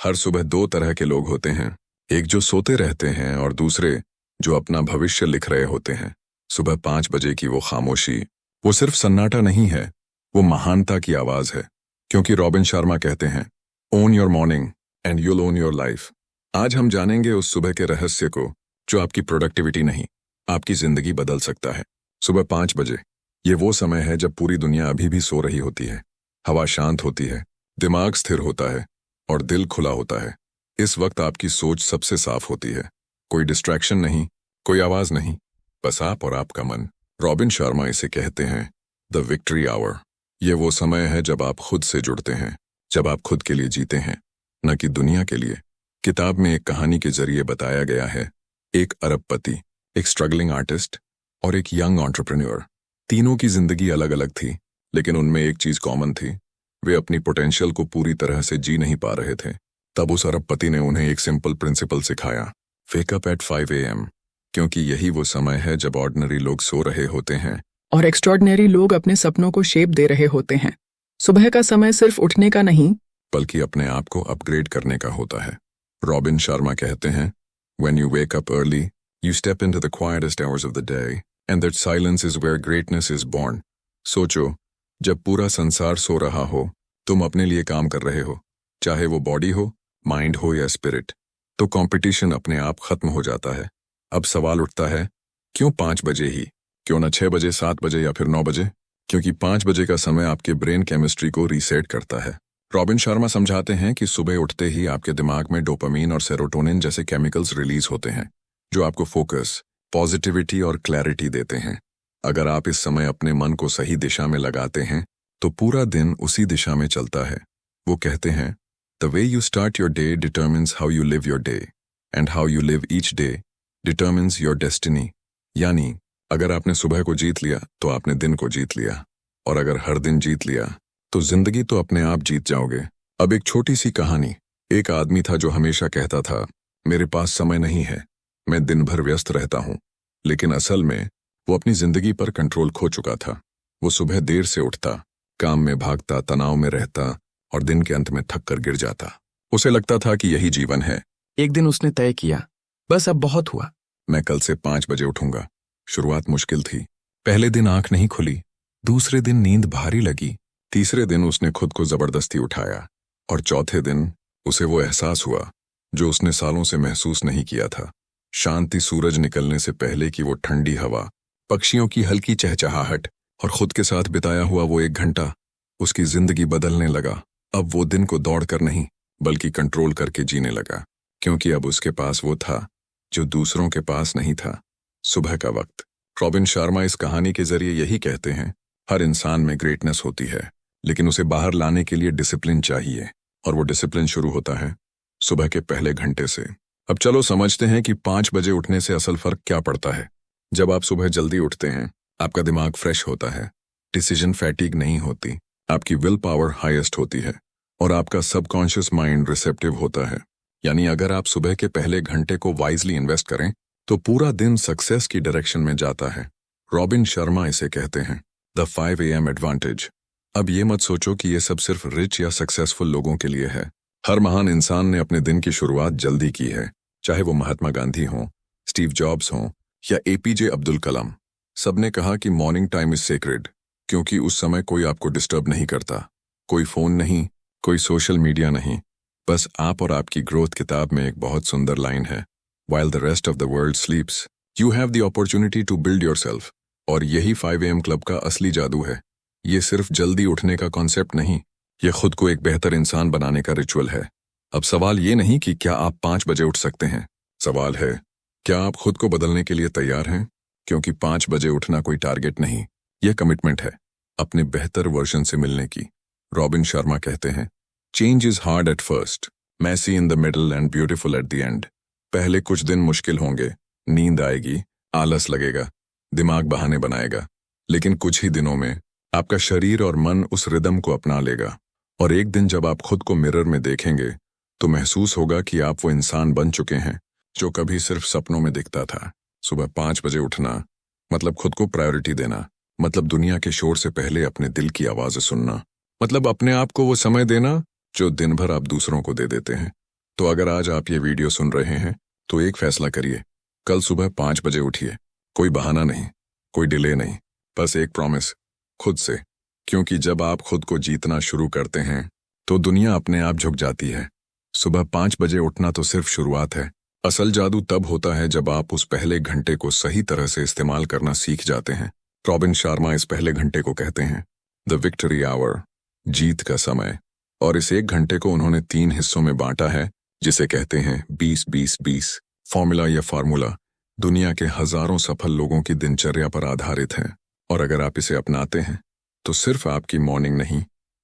हर सुबह दो तरह के लोग होते हैं, एक जो सोते रहते हैं और दूसरे जो अपना भविष्य लिख रहे होते हैं। सुबह 5 बजे की वो खामोशी, वो सिर्फ सन्नाटा नहीं है, वो महानता की आवाज है। क्योंकि रॉबिन शर्मा कहते हैं, own your morning and you'll own your life. आज हम जानेंगे उस सुबह के रहस्य को जो आपकी प्रोडक्टिविटी नहीं, आपकी जिंदगी बदल सकता है। सुबह 5 बजे, ये वो समय है जब पूरी दुनिया अभी भी सो रही होती है, हवा शांत होती है, दिमाग स्थिर होता है और दिल खुला होता है। इस वक्त आपकी सोच सबसे साफ होती है, कोई डिस्ट्रैक्शन नहीं, कोई आवाज नहीं, बस आप और आपका मन। रॉबिन शर्मा इसे कहते हैं द विक्ट्री आवर। ये वो समय है जब आप खुद से जुड़ते हैं, जब आप खुद के लिए जीते हैं, न कि दुनिया के लिए। किताब में एक कहानी के जरिए बताया गया है, एक अरबपति, एक स्ट्रगलिंग आर्टिस्ट और एक यंग एंटरप्रेन्योर। तीनों की जिंदगी अलग अलग थी, लेकिन उनमें एक चीज कॉमन थी, वे अपनी पोटेंशियल को पूरी तरह से जी नहीं पा रहे थे। तब उस अरबपति ने उन्हें एक सिंपल प्रिंसिपल सिखाया, वेक अप एट 5 AM, क्योंकि यही वो समय है जब ऑर्डिनरी लोग सो रहे होते हैं और एक्स्ट्रॉर्डिनरी लोग अपने सपनों को शेप दे रहे होते हैं। सुबह का समय सिर्फ उठने का नहीं, बल्कि अपने आप को अपग्रेड करने का होता है। रॉबिन शर्मा कहते हैं, When you wake up early, you step into the quietest hours of the day, and that silence is where greatness is born. सोचो, जब पूरा संसार सो रहा हो, तुम अपने लिए काम कर रहे हो, चाहे वो बॉडी हो, माइंड हो या स्पिरिट, तो कंपटीशन अपने आप खत्म हो जाता है। अब सवाल उठता है, क्यों 5 बजे ही? क्यों ना 6 बजे, 7 बजे या फिर 9 बजे? क्योंकि 5 बजे का समय आपके ब्रेन केमिस्ट्री को रीसेट करता है। रॉबिन शर्मा समझाते हैं कि सुबह उठते ही आपके दिमाग में डोपामीन और सेरोटोनिन जैसे केमिकल्स रिलीज होते हैं, जो आपको फोकस, पॉजिटिविटी और क्लैरिटी देते हैं। अगर आप इस समय अपने मन को सही दिशा में लगाते हैं, तो पूरा दिन उसी दिशा में चलता है। वो कहते हैं, the way you start your day determines how you live your day, and how you live each day determines your destiny. यानी अगर आपने सुबह को जीत लिया तो आपने दिन को जीत लिया, और अगर हर दिन जीत लिया तो जिंदगी तो अपने आप जीत जाओगे। अब एक छोटी सी कहानी। एक आदमी था जो हमेशा कहता था, मेरे पास समय नहीं है, मैं दिन भर व्यस्त रहता हूं। लेकिन असल में वो अपनी जिंदगी पर कंट्रोल खो चुका था। वो सुबह देर से उठता, काम में भागता, तनाव में रहता और दिन के अंत में थक कर गिर जाता। उसे लगता था कि यही जीवन है। एक दिन उसने तय किया, बस अब बहुत हुआ। मैं कल से 5 बजे उठूंगा। शुरुआत मुश्किल थी। पहले दिन आंख नहीं खुली, दूसरे दिन नींद भारी लगी, तीसरे दिन उसने खुद को जबरदस्ती उठाया, और चौथे दिन उसे वो एहसास हुआ जो उसने सालों से महसूस नहीं किया था। शांति, सूरज निकलने से पहले की वो ठंडी हवा, पक्षियों की हल्की चहचहाहट और खुद के साथ बिताया हुआ वो 1 घंटा, उसकी जिंदगी बदलने लगा। अब वो दिन को दौड़कर नहीं, बल्कि कंट्रोल करके जीने लगा, क्योंकि अब उसके पास वो था जो दूसरों के पास नहीं था, सुबह का वक्त। रॉबिन शर्मा इस कहानी के जरिए यही कहते हैं, हर इंसान में ग्रेटनेस होती है, लेकिन उसे बाहर लाने के लिए डिसिप्लिन चाहिए, और वो डिसिप्लिन शुरू होता है सुबह के पहले घंटे से। अब चलो समझते हैं कि 5 बजे उठने से असल फर्क क्या पड़ता है। जब आप सुबह जल्दी उठते हैं, आपका दिमाग फ्रेश होता है, डिसीजन फैटिग नहीं होती, आपकी विल पावर हाईएस्ट होती है, और आपका सबकॉन्शियस माइंड रिसेप्टिव होता है। यानी अगर आप सुबह के पहले घंटे को वाइजली इन्वेस्ट करें, तो पूरा दिन सक्सेस की डायरेक्शन में जाता है। रॉबिन शर्मा इसे कहते हैं द 5 AM एडवांटेज। अब ये मत सोचो कि ये सब सिर्फ रिच या सक्सेसफुल लोगों के लिए है। हर महान इंसान ने अपने दिन की शुरुआत जल्दी की है, चाहे वो महात्मा गांधी हों, स्टीव जॉब्स हों या APJ अब्दुल कलाम। सबने कहा कि मॉर्निंग टाइम इज सेक्रेड, क्योंकि उस समय कोई आपको डिस्टर्ब नहीं करता, कोई फोन नहीं, कोई सोशल मीडिया नहीं, बस आप और आपकी ग्रोथ। किताब में एक बहुत सुंदर लाइन है, While the rest of the world sleeps, you have the opportunity to build yourself। और यही 5 AM क्लब का असली जादू है। ये सिर्फ जल्दी उठने का कॉन्सेप्ट नहीं, ये खुद को एक बेहतर इंसान बनाने का रिचुअल है। अब सवाल ये नहीं कि क्या आप 5 बजे उठ सकते हैं, सवाल है, क्या आप खुद को बदलने के लिए तैयार हैं? क्योंकि 5 बजे उठना कोई टारगेट नहीं, यह कमिटमेंट है अपने बेहतर वर्जन से मिलने की। रॉबिन शर्मा कहते हैं, change is hard at first, messy in the middle and beautiful at the end. पहले कुछ दिन मुश्किल होंगे, नींद आएगी, आलस लगेगा, दिमाग बहाने बनाएगा, लेकिन कुछ ही दिनों में आपका शरीर और मन उस रिदम को अपना लेगा, और एक दिन जब आप खुद को मिरर में देखेंगे तो महसूस होगा कि आप वो इंसान बन चुके हैं जो कभी सिर्फ सपनों में दिखता था। सुबह 5 बजे उठना मतलब खुद को प्रायोरिटी देना, मतलब दुनिया के शोर से पहले अपने दिल की आवाज़ सुनना, मतलब अपने आप को वो समय देना जो दिन भर आप दूसरों को दे देते हैं। तो अगर आज आप ये वीडियो सुन रहे हैं तो एक फैसला करिए, कल सुबह 5 बजे उठिए। कोई बहाना नहीं, कोई डिले नहीं, बस एक प्रॉमिस खुद से। क्योंकि जब आप खुद को जीतना शुरू करते हैं तो दुनिया अपने आप झुक जाती है। सुबह 5 बजे उठना तो सिर्फ शुरुआत है। असल जादू तब होता है जब आप उस पहले घंटे को सही तरह से इस्तेमाल करना सीख जाते हैं। रॉबिन शर्मा इस पहले घंटे को कहते हैं द विक्ट्री आवर, जीत का समय। और इस एक घंटे को उन्होंने 3 हिस्सों में बांटा है, जिसे कहते हैं 20-20-20 फॉर्मूला या फार्मूला। दुनिया के हजारों सफल लोगों की दिनचर्या पर आधारित है, और अगर आप इसे अपनाते हैं तो सिर्फ आपकी मॉर्निंग नहीं,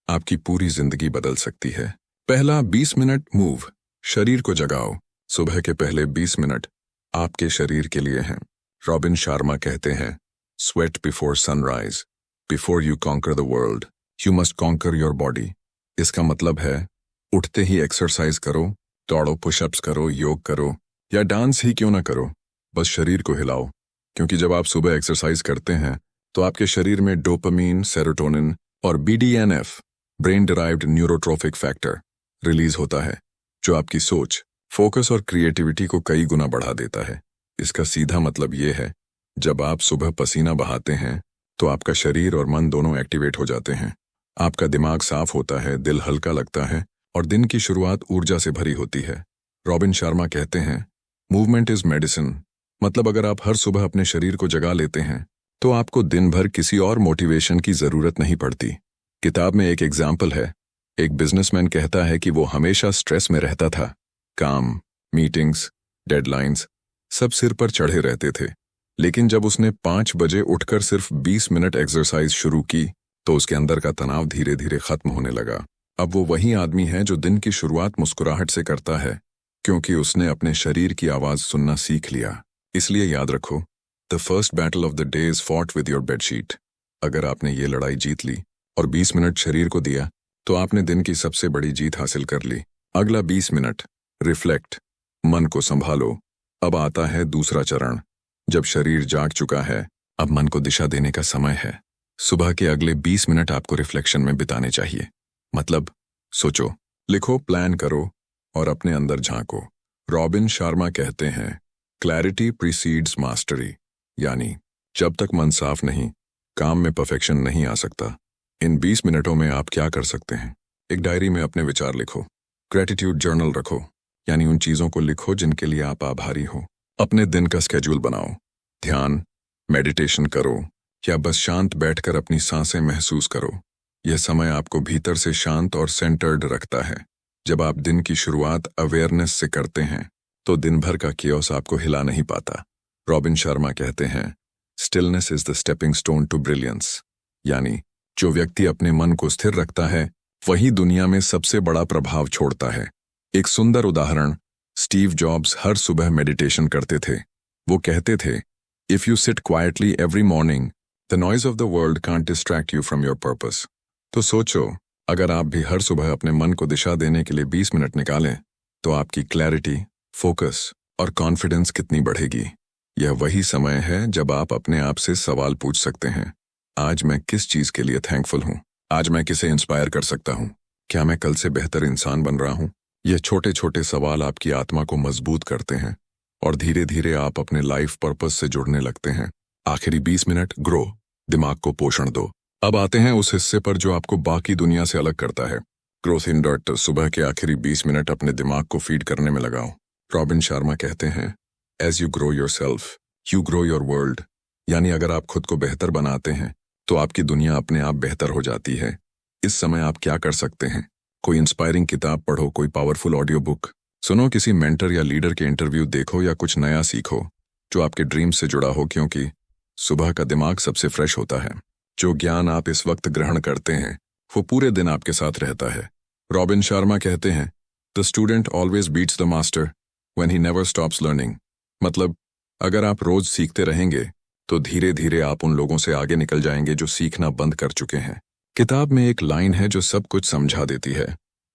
आपकी पूरी जिंदगी बदल सकती है। पहला 20 मिनट मूव, शरीर को जगाओ। सुबह के पहले 20 मिनट आपके शरीर के लिए हैं। रॉबिन शर्मा कहते हैं sweat before sunrise, before you conquer the world you must conquer your body. इसका मतलब है उठते ही एक्सरसाइज करो, दौड़ो, पुशअप्स करो, योग करो या डांस ही क्यों ना करो, बस शरीर को हिलाओ। क्योंकि जब आप सुबह एक्सरसाइज करते हैं तो आपके शरीर में डोपामीन, सेरोटोनिन और BDNF, brain derived neurotrophic factor, release होता है, जो आपकी सोच, फोकस और क्रिएटिविटी को कई गुना बढ़ा देता है। इसका सीधा मतलब ये है, जब आप सुबह पसीना बहाते हैं तो आपका शरीर और मन दोनों एक्टिवेट हो जाते हैं। आपका दिमाग साफ होता है, दिल हल्का लगता है और दिन की शुरुआत ऊर्जा से भरी होती है। रॉबिन शर्मा कहते हैं मूवमेंट इज मेडिसिन। मतलब अगर आप हर सुबह अपने शरीर को जगा लेते हैं तो आपको दिन भर किसी और मोटिवेशन की जरूरत नहीं पड़ती। किताब में एक एग्जाम्पल है, एक बिजनेसमैन कहता है कि वो हमेशा स्ट्रेस में रहता था। काम, मीटिंग्स, डेडलाइंस सब सिर पर चढ़े रहते थे। लेकिन जब उसने 5 बजे उठकर सिर्फ 20 मिनट एक्सरसाइज शुरू की तो उसके अंदर का तनाव धीरे धीरे खत्म होने लगा। अब वो वही आदमी है जो दिन की शुरुआत मुस्कुराहट से करता है, क्योंकि उसने अपने शरीर की आवाज सुनना सीख लिया। इसलिए याद रखो, the first battle of the day is fought with your bedsheet. अगर आपने ये लड़ाई जीत ली और 20 मिनट शरीर को दिया तो आपने दिन की सबसे बड़ी जीत हासिल कर ली। अगला 20 मिनट रिफ्लेक्ट, मन को संभालो। अब आता है दूसरा चरण। जब शरीर जाग चुका है, अब मन को दिशा देने का समय है। सुबह के अगले 20 मिनट आपको रिफ्लेक्शन में बिताने चाहिए। मतलब सोचो, लिखो, प्लान करो और अपने अंदर झांको। रॉबिन शर्मा कहते हैं क्लैरिटी प्रीसीड्स मास्टरी, यानी जब तक मन साफ नहीं, काम में परफेक्शन नहीं आ सकता। इन 20 मिनटों में आप क्या कर सकते हैं? एक डायरी में अपने विचार लिखो, ग्रेटिट्यूड जर्नल रखो, यानी उन चीजों को लिखो जिनके लिए आप आभारी हो। अपने दिन का स्केड्यूल बनाओ, ध्यान, मेडिटेशन करो या बस शांत बैठकर अपनी सांसें महसूस करो। यह समय आपको भीतर से शांत और सेंटर्ड रखता है। जब आप दिन की शुरुआत अवेयरनेस से करते हैं तो दिन भर का कियोस आपको हिला नहीं पाता। रॉबिन शर्मा कहते हैं stillness is the stepping stone to brilliance, यानी जो व्यक्ति अपने मन को स्थिर रखता है वही दुनिया में सबसे बड़ा प्रभाव छोड़ता है। एक सुंदर उदाहरण, स्टीव जॉब्स हर सुबह मेडिटेशन करते थे। वो कहते थे if you sit quietly every morning the noise of the world can't distract you from your purpose. तो सोचो, अगर आप भी हर सुबह अपने मन को दिशा देने के लिए 20 मिनट निकालें तो आपकी क्लैरिटी, फोकस और कॉन्फिडेंस कितनी बढ़ेगी। यह वही समय है जब आप अपने आप से सवाल पूछ सकते हैं, आज मैं किस चीज के लिए थैंकफुल हूँ? आज मैं किसे इंस्पायर कर सकता हूँ? क्या मैं कल से बेहतर इंसान बन रहा हूँ? ये छोटे छोटे सवाल आपकी आत्मा को मजबूत करते हैं और धीरे धीरे आप अपने लाइफ पर्पस से जुड़ने लगते हैं। आखिरी 20 मिनट ग्रो, दिमाग को पोषण दो। अब आते हैं उस हिस्से पर जो आपको बाकी दुनिया से अलग करता है, ग्रोथ इन डर्ट। सुबह के आखिरी 20 मिनट अपने दिमाग को फीड करने में लगाओ। रॉबिन शर्मा कहते हैं as you grow yourself you grow your world, यानी अगर आप खुद को बेहतर बनाते हैं तो आपकी दुनिया अपने आप बेहतर हो जाती है। इस समय आप क्या कर सकते हैं? कोई इंस्पायरिंग किताब पढ़ो, कोई पावरफुल ऑडियो बुक सुनो, किसी मेंटर या लीडर के इंटरव्यू देखो या कुछ नया सीखो जो आपके ड्रीम से जुड़ा हो, क्योंकि सुबह का दिमाग सबसे फ्रेश होता है। जो ज्ञान आप इस वक्त ग्रहण करते हैं वो पूरे दिन आपके साथ रहता है। रॉबिन शर्मा कहते हैं the student always beats the master when he never stops learning. मतलब अगर आप रोज सीखते रहेंगे तो धीरे धीरे आप उन लोगों से आगे निकल जाएंगे जो सीखना बंद कर चुके हैं। किताब में एक लाइन है जो सब कुछ समझा देती है,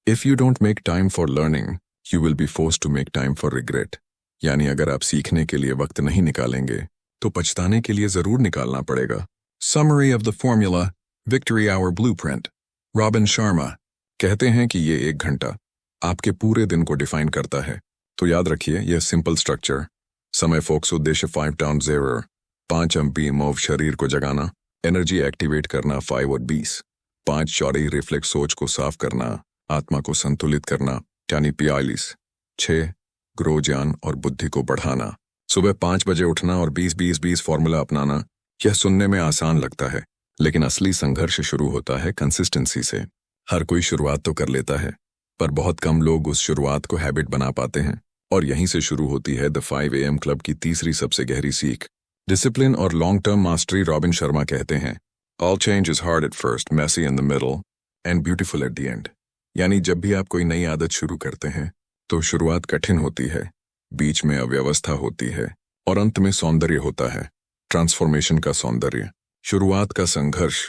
if you don't make time for learning you will be forced to make time for regret. यानी अगर आप सीखने के लिए वक्त नहीं निकालेंगे तो पछताने के लिए जरूर निकालना पड़ेगा। Summary of the formula, victory hour blueprint. Robin Sharma कहते हैं कि ये 1 घंटा आपके पूरे दिन को डिफाइन करता है। तो याद रखिए यह सिंपल स्ट्रक्चर, समय, फोकस, उद्देश्य 5 टाउन 0, 5 एमपी मूव, शरीर को जगाना, एनर्जी एक्टिवेट करना 5 और 20, 5 शौर्य रिफ्लेक्स, सोच को साफ करना, आत्मा को संतुलित करना यानी 42, 6 ग्रो, ज्ञान और बुद्धि को बढ़ाना। सुबह 5 बजे उठना और 20-20-20 फॉर्मूला अपनाना, यह सुनने में आसान लगता है, लेकिन असली संघर्ष शुरू होता है कंसिस्टेंसी से। हर कोई शुरुआत तो कर लेता है, पर बहुत कम लोग उस शुरुआत को हैबिट बना पाते हैं, और यहीं से शुरू होती है द 5 AM क्लब की तीसरी सबसे गहरी सीख, डिसिप्लिन और long term mastery. Robin Sharma कहते हैं, all change is hard at first, messy in the middle and beautiful at the end. यानी जब भी आप कोई नई आदत शुरू करते हैं तो शुरुआत कठिन होती है, बीच में अव्यवस्था होती है और अंत में सौंदर्य होता है, ट्रांसफॉर्मेशन का सौंदर्य। शुरुआत का संघर्ष,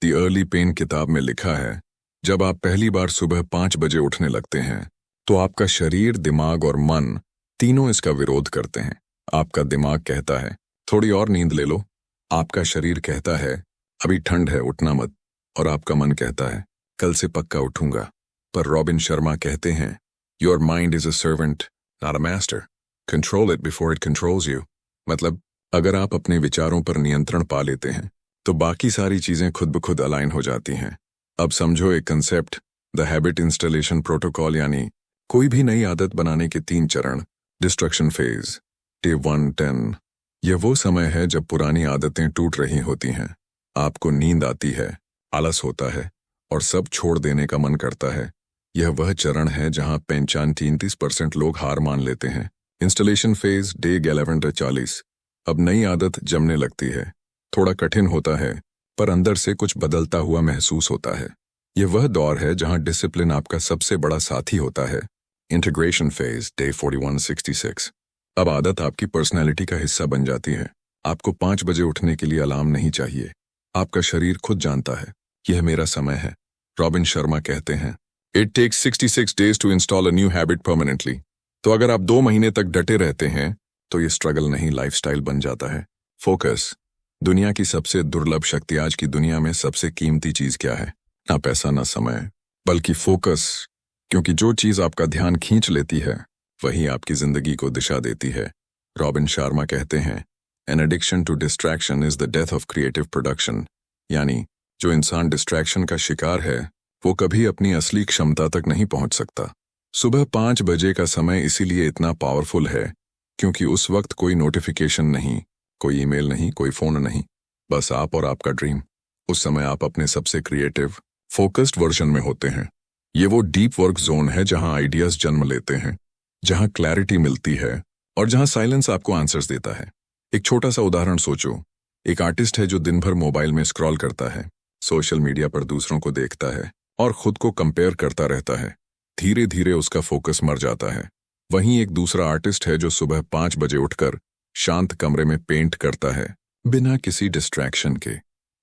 द अर्ली पेन किताब में लिखा है, जब आप पहली बार सुबह 5 बजे उठने लगते हैं तो आपका शरीर, दिमाग और मन तीनों इसका विरोध करते हैं। आपका दिमाग कहता है थोड़ी और नींद ले लो, आपका शरीर कहता है अभी ठंड है उठना मत, और आपका मन कहता है कल से पक्का उठूंगा। पर रॉबिन शर्मा कहते हैं, your mind is a servant not a master, control it before it controls you. मतलब अगर आप अपने विचारों पर नियंत्रण पा लेते हैं तो बाकी सारी चीजें खुद ब खुद अलाइन हो जाती हैं। अब समझो एक concept, the habit installation protocol, यानी कोई भी नई आदत बनाने के 3 चरण। Destruction phase, day 1-10। यह वो समय है जब पुरानी आदतें टूट रही होती हैं, आपको नींद आती है, आलस होता है और सब छोड़ देने का मन करता है। यह वह चरण है जहां 35-30% लोग हार मान लेते हैं। Installation phase, day 11-40। अब नई आदत जमने लगती है, थोड़ा कठिन होता है पर अंदर से कुछ बदलता हुआ महसूस होता है। यह वह दौर है जहां डिसिप्लिन आपका सबसे बड़ा साथी होता है। Integration phase, day 41-66। अब आदत आपकी पर्सनैलिटी का हिस्सा बन जाती है। आपको 5 बजे उठने के लिए अलार्म नहीं चाहिए, आपका शरीर खुद जानता है यह मेरा समय है। रॉबिन शर्मा कहते हैं, it takes 66 days to install a new habit permanently. तो अगर आप 2 महीने तक डटे रहते हैं तो ये स्ट्रगल नहीं, लाइफस्टाइल बन जाता है। फोकस, दुनिया की सबसे दुर्लभ शक्ति। आज की दुनिया में सबसे कीमती चीज क्या है? ना पैसा ना समय, बल्कि फोकस। क्योंकि जो चीज आपका ध्यान खींच लेती है वही आपकी जिंदगी को दिशा देती है। रॉबिन शर्मा कहते हैं, an addiction to distraction is the death of creative production. यानी जो इंसान डिस्ट्रैक्शन का शिकार है वो कभी अपनी असली क्षमता तक नहीं पहुंच सकता। सुबह 5 बजे का समय इसीलिए इतना पावरफुल है क्योंकि उस वक्त कोई नोटिफिकेशन नहीं, कोई ईमेल नहीं, कोई फोन नहीं, बस आप और आपका ड्रीम। उस समय आप अपने सबसे क्रिएटिव, फोकस्ड वर्जन में होते हैं। ये वो डीप वर्क जोन है जहां आइडियाज जन्म लेते हैं, जहां क्लैरिटी मिलती है और जहां साइलेंस आपको आंसर्स देता है। एक छोटा सा उदाहरण सोचो, एक आर्टिस्ट है जो दिन भर मोबाइल में स्क्रॉल करता है, सोशल मीडिया पर दूसरों को देखता है और खुद को कंपेयर करता रहता है। धीरे धीरे उसका फोकस मर जाता है। वहीं एक दूसरा आर्टिस्ट है जो सुबह 5 बजे उठकर शांत कमरे में पेंट करता है, बिना किसी डिस्ट्रैक्शन के।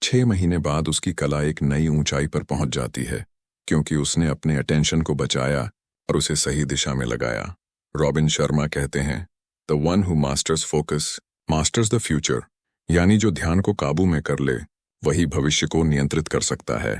6 महीने बाद उसकी कला एक नई ऊंचाई पर पहुंच जाती है, क्योंकि उसने अपने अटेंशन को बचाया और उसे सही दिशा में लगाया। रॉबिन शर्मा कहते हैं, the one who masters focus masters the future. यानी जो ध्यान को काबू में कर ले वही भविष्य को नियंत्रित कर सकता है।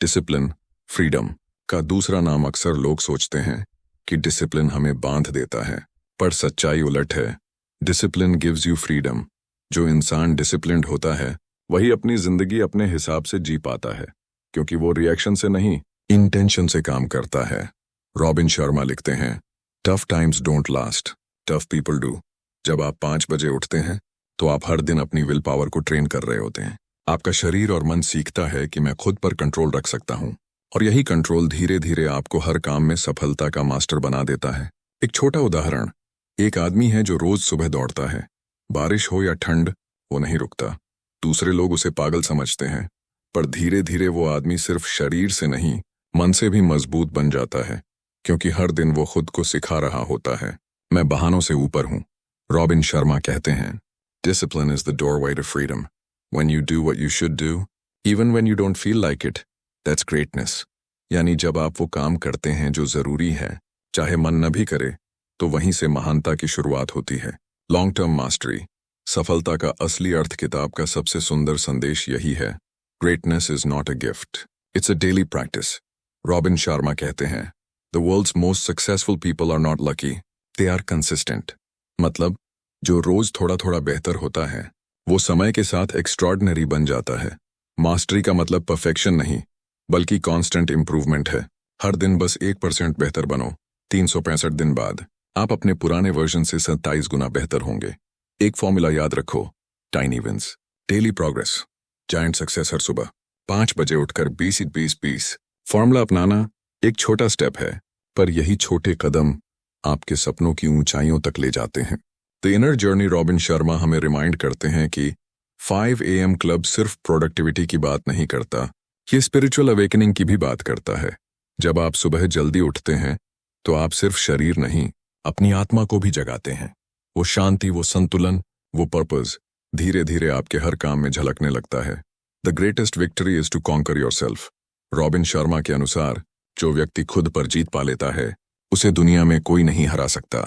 डिसिप्लिन, फ्रीडम का दूसरा नाम। अक्सर लोग सोचते हैं कि डिसिप्लिन हमें बांध देता है, पर सच्चाई उलट है। Discipline gives you freedom. जो इंसान डिसिप्लिन्ड होता है वही अपनी जिंदगी अपने हिसाब से जी पाता है, क्योंकि वो रिएक्शन से नहीं, इंटेंशन से काम करता है। रॉबिन शर्मा लिखते हैं, tough times don't last, tough people do. जब आप 5 बजे उठते हैं तो आप हर दिन अपनी विल पावर को ट्रेन कर रहे होते हैं। आपका शरीर और मन सीखता है कि मैं खुद पर कंट्रोल रख सकता हूं, और यही कंट्रोल धीरे धीरे आपको हर काम में सफलता का मास्टर बना देता है। एक छोटा उदाहरण, एक आदमी है जो रोज सुबह दौड़ता है, बारिश हो या ठंड वो नहीं रुकता। दूसरे लोग उसे पागल समझते हैं, पर धीरे धीरे वो आदमी सिर्फ शरीर से नहीं मन से भी मजबूत बन जाता है, क्योंकि हर दिन वो खुद को सिखा रहा होता है, मैं बहानों से ऊपर हूं। रॉबिन शर्मा कहते हैं, discipline is the doorway to freedom. When you do what you should do, even when you don't feel like it, that's greatness. यानी जब आप वो काम करते हैं जो जरूरी है, चाहे मन न भी करे, तो वहीं से महानता की शुरुआत होती है। लॉन्ग टर्म मास्टरी, सफलता का असली अर्थ किताब का सबसे सुंदर संदेश यही है, greatness is not a gift, it's a daily practice. Robin Sharma कहते हैं, the world's most successful people are not lucky, they are consistent. मतलब जो रोज थोड़ा थोड़ा बेहतर होता है वो समय के साथ एक्स्ट्रॉर्डिनरी बन जाता है। मास्टरी का मतलब परफेक्शन नहीं बल्कि कांस्टेंट इंप्रूवमेंट है। हर दिन बस 1% बेहतर बनो, 365 दिन बाद आप अपने पुराने वर्जन से 27 गुना बेहतर होंगे। एक फॉर्मूला याद रखो, tiny wins, daily progress, giant success. हर सुबह 5 बजे उठकर 20-20-20 फॉर्मूला अपनाना एक छोटा स्टेप है, पर यही छोटे कदम आपके सपनों की ऊंचाइयों तक ले जाते हैं। The inner journey robin Sharma हमें रिमाइंड करते हैं कि 5 AM क्लब सिर्फ प्रोडक्टिविटी की बात नहीं करता, ये स्पिरिचुअल अवेकनिंग की भी बात करता है। जब आप सुबह जल्दी उठते हैं तो आप सिर्फ शरीर नहीं अपनी आत्मा को भी जगाते हैं। वो शांति, वो संतुलन, वो पर्पस धीरे धीरे आपके हर काम में झलकने लगता है। The greatest victory is to conquer yourself. Robin Sharma के अनुसार जो व्यक्ति खुद पर जीत पा लेता है उसे दुनिया में कोई नहीं हरा सकता।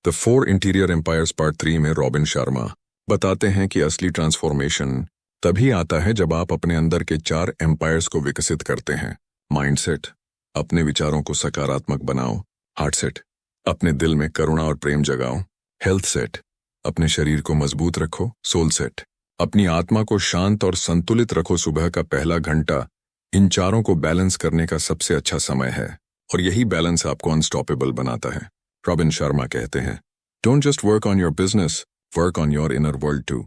द 4 इंटीरियर एम्पायर्स पार्ट 3 में रॉबिन शर्मा बताते हैं कि असली ट्रांसफॉर्मेशन तभी आता है जब आप अपने अंदर के 4 एम्पायर्स को विकसित करते हैं। माइंडसेट, अपने विचारों को सकारात्मक बनाओ। हार्ट सेट, अपने दिल में करुणा और प्रेम जगाओ। हेल्थ सेट, अपने शरीर को मजबूत रखो। सोल सेट, अपनी आत्मा को शांत और संतुलित रखो। सुबह का पहला घंटा इन चारों को बैलेंस करने का सबसे अच्छा समय है और यही बैलेंस आपको अनस्टॉपेबल बनाता है। रॉबिन शर्मा कहते हैं, don't just work on your business, work on your inner world too,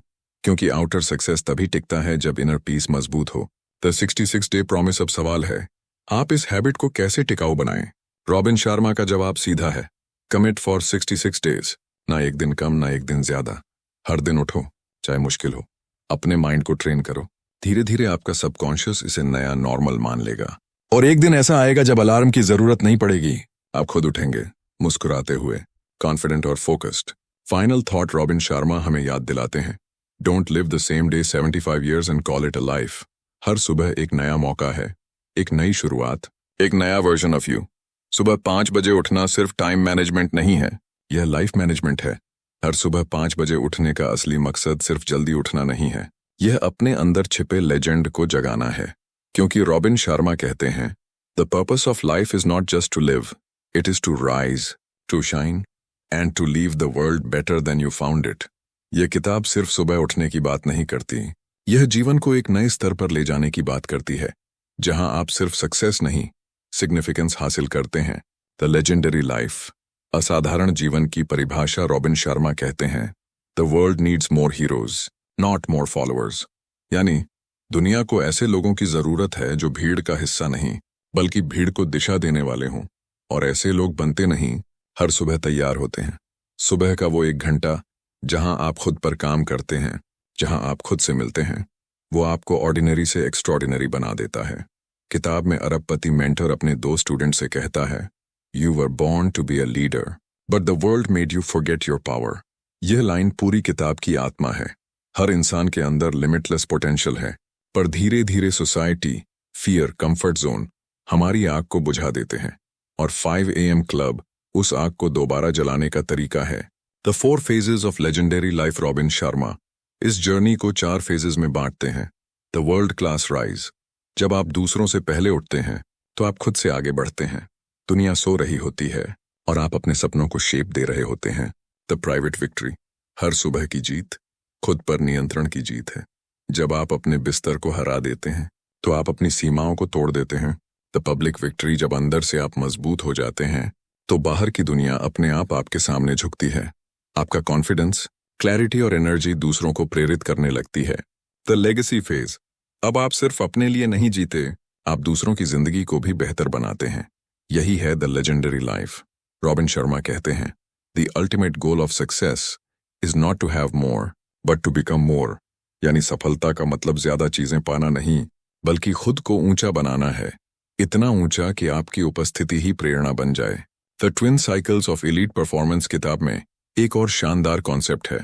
क्योंकि आउटर सक्सेस तभी टिकता है जब इनर पीस मजबूत हो। The 66 day promise. अब सवाल है, आप इस हैबिट को कैसे टिकाऊ बनाएं? रॉबिन शर्मा का जवाब सीधा है, कमिट फॉर 66 डेज। ना एक दिन कम, ना एक दिन ज्यादा। हर दिन उठो, चाहे मुश्किल हो। अपने माइंड को ट्रेन करो। धीरे धीरे आपका सबकॉन्शियस इसे नया नॉर्मल मान लेगा और एक दिन ऐसा आएगा जब अलार्म की जरूरत नहीं पड़ेगी। आप खुद उठेंगे, मुस्कुराते हुए, कॉन्फिडेंट और focused. Final thought Robin Sharma हमें याद दिलाते हैं, don't live the same day 75 years and call it a life. हर सुबह एक नया मौका है, एक नई शुरुआत, एक नया वर्जन ऑफ यू। सुबह 5 बजे उठना सिर्फ टाइम मैनेजमेंट नहीं है, यह लाइफ मैनेजमेंट है। हर सुबह 5 बजे उठने का असली मकसद सिर्फ जल्दी उठना नहीं है, यह अपने अंदर छिपे लेजेंड को जगाना है। क्योंकि रॉबिन शर्मा कहते हैं, the purpose of life is not just to live, it is to rise, to shine and to leave the world better than you found it. यह किताब सिर्फ सुबह उठने की बात नहीं करती, यह जीवन को एक नए स्तर पर ले जाने की बात करती है, जहां आप सिर्फ सक्सेस नहीं, सिग्निफिकेंस हासिल करते हैं। द लेजेंडरी लाइफ, असाधारण जीवन की परिभाषा रॉबिन शर्मा कहते हैं, the world needs more heroes, not more followers. यानी दुनिया को ऐसे लोगों की जरूरत है जो भीड़ का हिस्सा नहीं बल्कि भीड़ को दिशा देने वाले हों, और ऐसे लोग बनते नहीं, हर सुबह तैयार होते हैं। सुबह का वो 1 घंटा जहां आप खुद पर काम करते हैं, जहां आप खुद से मिलते हैं, वो आपको ऑर्डिनरी से एक्स्ट्रॉर्डिनरी बना देता है। किताब में अरबपति मेंटर अपने 2 स्टूडेंट से कहता है, you were born to be a leader but the world made you forget your power. यह लाइन पूरी किताब की आत्मा है। हर इंसान के अंदर लिमिटलेस पोटेंशियल है, पर धीरे धीरे सोसाइटी, फियर, कंफर्ट जोन हमारी आग को बुझा देते हैं, और 5 AM क्लब उस आग को दोबारा जलाने का तरीका है। The 4 phases of legendary life Robin Sharma इस जर्नी को 4 phases में बांटते हैं। द वर्ल्ड क्लास राइज, जब आप दूसरों से पहले उठते हैं तो आप खुद से आगे बढ़ते हैं। दुनिया सो रही होती है और आप अपने सपनों को शेप दे रहे होते हैं। द प्राइवेट विक्ट्री, हर सुबह की जीत खुद पर नियंत्रण की जीत है। जब आप अपने बिस्तर को हरा देते हैं तो आप अपनी सीमाओं को तोड़ देते हैं। द पब्लिक विक्ट्री, जब अंदर से आप मजबूत हो जाते हैं तो बाहर की दुनिया अपने आप आपके सामने झुकती है। आपका कॉन्फिडेंस, क्लैरिटी और एनर्जी दूसरों को प्रेरित करने लगती है। द लेगेसी फेज, अब आप सिर्फ अपने लिए नहीं जीते, आप दूसरों की जिंदगी को भी बेहतर बनाते हैं। यही है the legendary life. Robin Sharma कहते हैं, the ultimate goal of success is not to have more but to become more. यानी सफलता का मतलब ज्यादा चीजें पाना नहीं बल्कि खुद को ऊंचा बनाना है, इतना ऊंचा कि आपकी उपस्थिति ही प्रेरणा बन जाए। The twin cycles of elite performance किताब में एक और शानदार कॉन्सेप्ट है,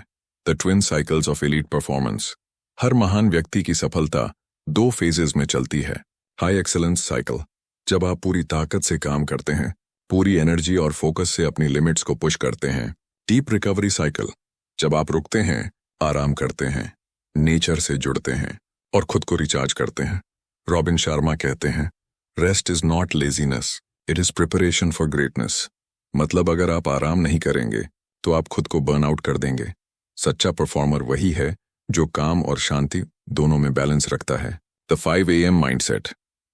the twin cycles of elite performance. हर महान व्यक्ति की सफलता 2 फेजेस में चलती है। हाई एक्सेलेंस साइकिल, जब आप पूरी ताकत से काम करते हैं, पूरी एनर्जी और फोकस से अपनी लिमिट्स को पुश करते हैं। डीप रिकवरी साइकिल, जब आप रुकते हैं, आराम करते हैं, नेचर से जुड़ते हैं और खुद को रिचार्ज करते हैं। रॉबिन शर्मा कहते हैं, rest is not laziness, it is preparation for greatness. मतलब अगर आप आराम नहीं करेंगे तो आप खुद को बर्न आउट कर देंगे। सच्चा परफॉर्मर वही है जो काम और शांति दोनों में बैलेंस रखता है। द 5 AM माइंडसेट,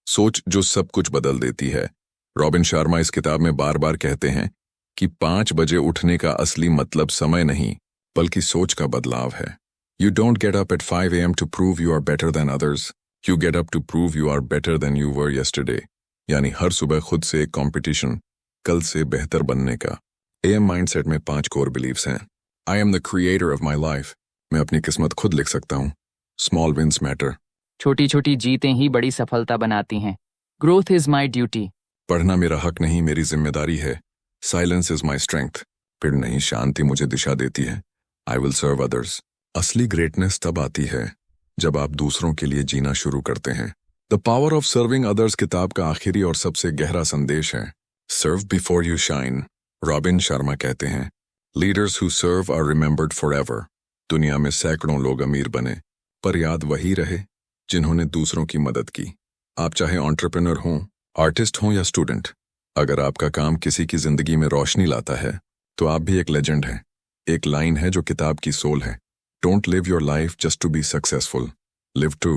सोच जो सब कुछ बदल देती है। रॉबिन शर्मा इस किताब में बार बार कहते हैं कि 5 बजे उठने का असली मतलब समय नहीं बल्कि सोच का बदलाव है। You don't get up at 5 AM to prove you are better than others, you get up to prove you are better than you were yesterday. यानी हर सुबह खुद से एक कॉम्पिटिशन, कल से बेहतर बनने का। AM माइंडसेट में 5 कोर बिलीव्स हैं। I am the creator of my life, मैं अपनी किस्मत खुद लिख सकता हूँ। स्मॉल विंस मैटर, छोटी छोटी जीतें ही बड़ी सफलता बनाती हैं। ग्रोथ इज माई ड्यूटी, पढ़ना मेरा हक नहीं मेरी जिम्मेदारी है। साइलेंस इज माई स्ट्रेंथ, फिर नहीं शांति मुझे दिशा देती है। आई विल सर्व अदर्स, असली ग्रेटनेस तब आती है जब आप दूसरों के लिए जीना शुरू करते हैं। The power of serving others किताब का आखिरी और सबसे गहरा संदेश है। Serve before you shine. Robin Sharma कहते हैं, leaders who serve are remembered forever. दुनिया में सैकड़ों लोग अमीर बने पर याद वही रहे जिन्होंने दूसरों की मदद की। आप चाहे एंटरप्रेन्योर हों, आर्टिस्ट हों या स्टूडेंट, अगर आपका काम किसी की जिंदगी में रोशनी लाता है तो आप भी एक लेजेंड हैं। एक लाइन है जो किताब की सोल है, don't live your life just to be successful, live to